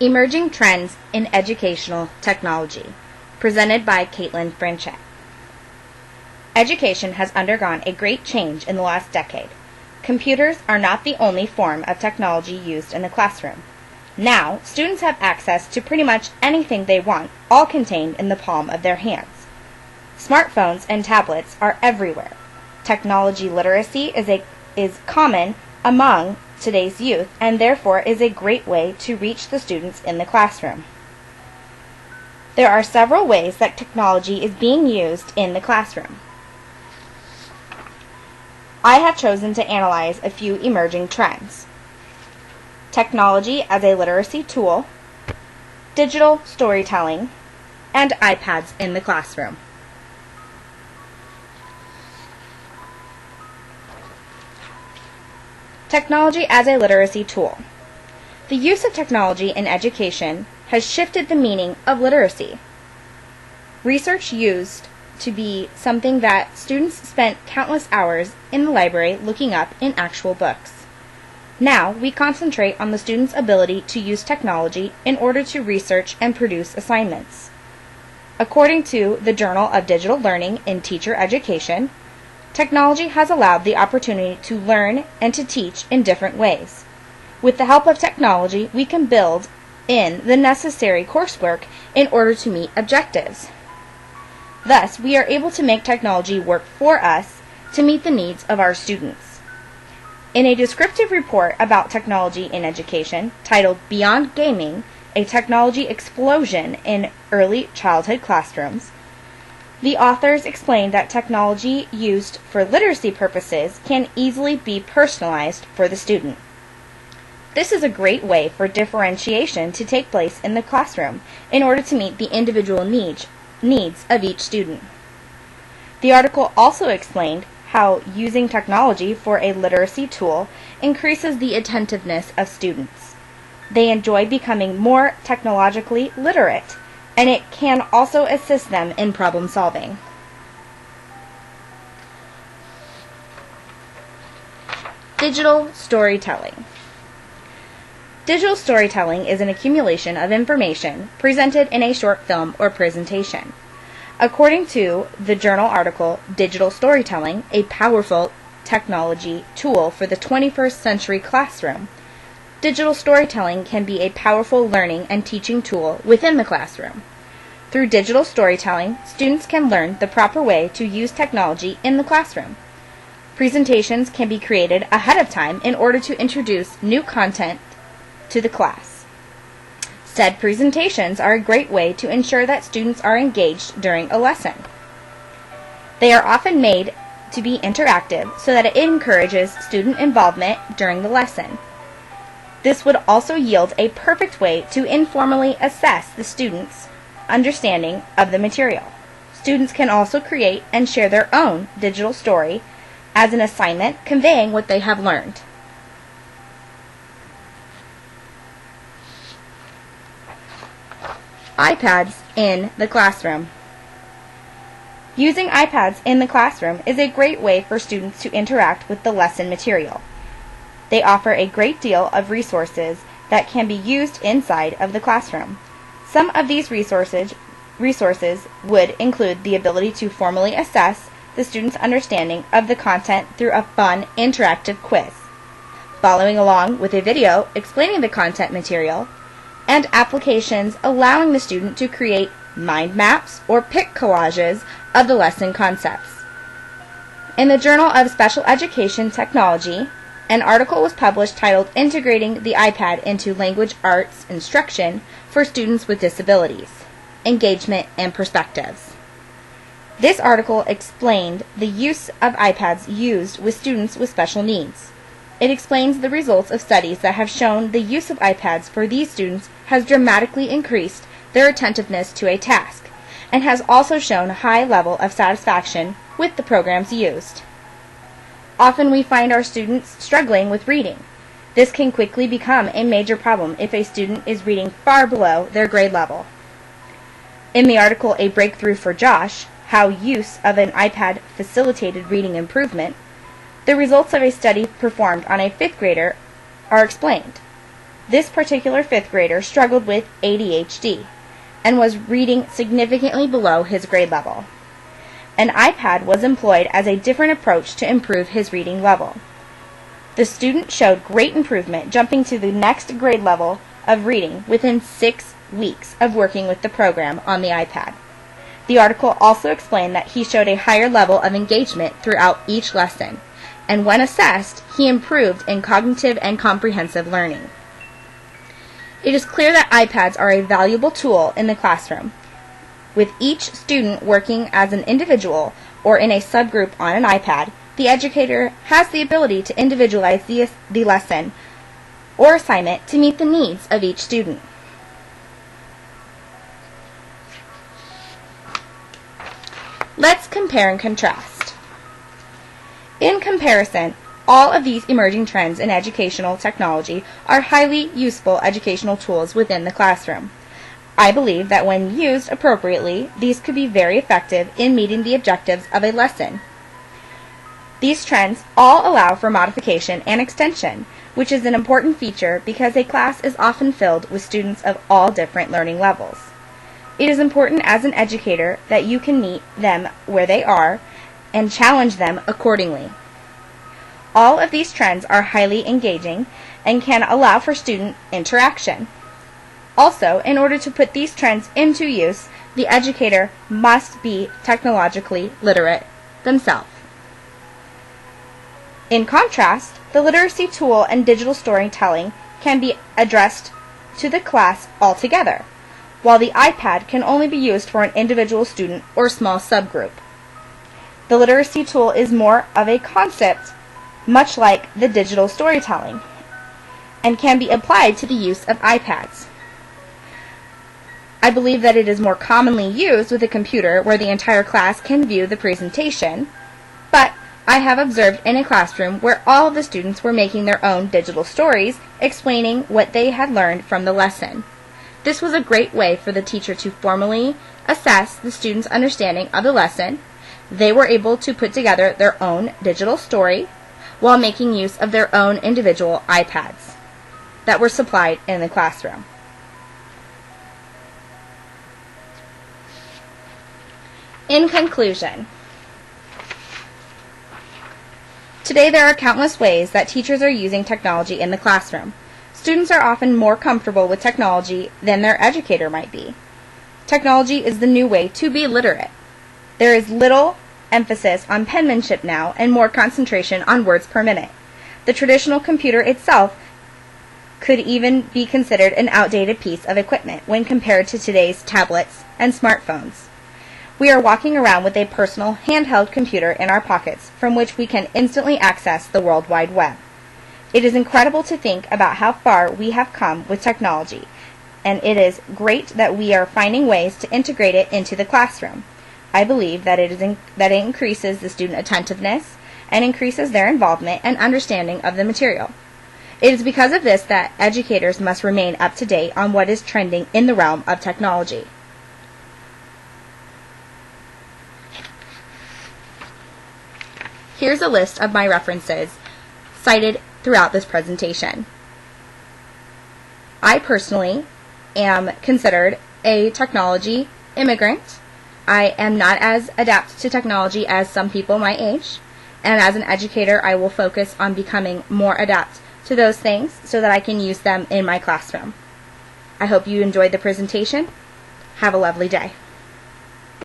Emerging Trends in Educational Technology, presented by Caitlin Franchette. Education has undergone a great change in the last decade. Computers are not the only form of technology used in the classroom. Now, students have access to pretty much anything they want, all contained in the palm of their hands. Smartphones and tablets are everywhere. Technology literacy is common among today's youth and therefore is a great way to reach the students in the classroom. There are several ways that technology is being used in the classroom. I have chosen to analyze a few emerging trends. Technology as a literacy tool, digital storytelling, and iPads in the classroom. Technology as a literacy tool. The use of technology in education has shifted the meaning of literacy. Research used to be something that students spent countless hours in the library looking up in actual books. Now, we concentrate on the student's ability to use technology in order to research and produce assignments. According to the Journal of Digital Learning in Teacher Education, technology has allowed the opportunity to learn and to teach in different ways. With the help of technology, we can build in the necessary coursework in order to meet objectives. Thus, we are able to make technology work for us to meet the needs of our students. In a descriptive report about technology in education titled Beyond Gaming, a Technology Explosion in Early Childhood Classrooms, the authors explained that technology used for literacy purposes can easily be personalized for the student. This is a great way for differentiation to take place in the classroom in order to meet the individual needs of each student. The article also explained how using technology for a literacy tool increases the attentiveness of students. They enjoy becoming more technologically literate, and it can also assist them in problem solving. Digital storytelling. Digital storytelling is an accumulation of information presented in a short film or presentation. According to the journal article Digital Storytelling, a Powerful Technology Tool for the 21st Century Classroom, digital storytelling can be a powerful learning and teaching tool within the classroom. Through digital storytelling, students can learn the proper way to use technology in the classroom. Presentations can be created ahead of time in order to introduce new content to the class. Said presentations are a great way to ensure that students are engaged during a lesson. They are often made to be interactive so that it encourages student involvement during the lesson. This would also yield a perfect way to informally assess the students' understanding of the material. Students can also create and share their own digital story as an assignment conveying what they have learned. iPads in the classroom. Using iPads in the classroom is a great way for students to interact with the lesson material. They offer a great deal of resources that can be used inside of the classroom. Some of these resources would include the ability to formally assess the student's understanding of the content through a fun, interactive quiz, following along with a video explaining the content material, and applications allowing the student to create mind maps or pic collages of the lesson concepts. In the Journal of Special Education Technology, an article was published titled Integrating the iPad into Language Arts Instruction for Students with Disabilities, Engagement and Perspectives. This article explained the use of iPads used with students with special needs. It explains the results of studies that have shown the use of iPads for these students has dramatically increased their attentiveness to a task, and has also shown a high level of satisfaction with the programs used. Often we find our students struggling with reading. This can quickly become a major problem if a student is reading far below their grade level. In the article A Breakthrough for Josh, How Use of an iPad Facilitated Reading Improvement, the results of a study performed on a 5th grader are explained. This particular fifth grader struggled with ADHD and was reading significantly below his grade level. An iPad was employed as a different approach to improve his reading level. The student showed great improvement, jumping to the next grade level of reading within 6 weeks of working with the program on the iPad. The article also explained that he showed a higher level of engagement throughout each lesson, and when assessed, he improved in cognitive and comprehensive learning. It is clear that iPads are a valuable tool in the classroom. With each student working as an individual or in a subgroup on an iPad, the educator has the ability to individualize the lesson or assignment to meet the needs of each student. Let's compare and contrast. In comparison, all of these emerging trends in educational technology are highly useful educational tools within the classroom. I believe that when used appropriately, these could be very effective in meeting the objectives of a lesson. These trends all allow for modification and extension, which is an important feature because a class is often filled with students of all different learning levels. It is important as an educator that you can meet them where they are and challenge them accordingly. All of these trends are highly engaging and can allow for student interaction. Also, in order to put these trends into use, the educator must be technologically literate themselves. In contrast, the literacy tool and digital storytelling can be addressed to the class altogether, while the iPad can only be used for an individual student or small subgroup. The literacy tool is more of a concept, much like the digital storytelling, and can be applied to the use of iPads. I believe that it is more commonly used with a computer where the entire class can view the presentation, but I have observed in a classroom where all of the students were making their own digital stories explaining what they had learned from the lesson. This was a great way for the teacher to formally assess the students' understanding of the lesson. They were able to put together their own digital story while making use of their own individual iPads that were supplied in the classroom. In conclusion, today there are countless ways that teachers are using technology in the classroom. Students are often more comfortable with technology than their educator might be. Technology is the new way to be literate. There is little emphasis on penmanship now and more concentration on words per minute. The traditional computer itself could even be considered an outdated piece of equipment when compared to today's tablets and smartphones. We are walking around with a personal handheld computer in our pockets from which we can instantly access the World Wide Web. It is incredible to think about how far we have come with technology, and it is great that we are finding ways to integrate it into the classroom. I believe that it increases the student attentiveness and increases their involvement and understanding of the material. It is because of this that educators must remain up to date on what is trending in the realm of technology. Here's a list of my references cited throughout this presentation. I personally am considered a technology immigrant. I am not as adept to technology as some people my age, and as an educator I will focus on becoming more adept to those things so that I can use them in my classroom. I hope you enjoyed the presentation. Have a lovely day.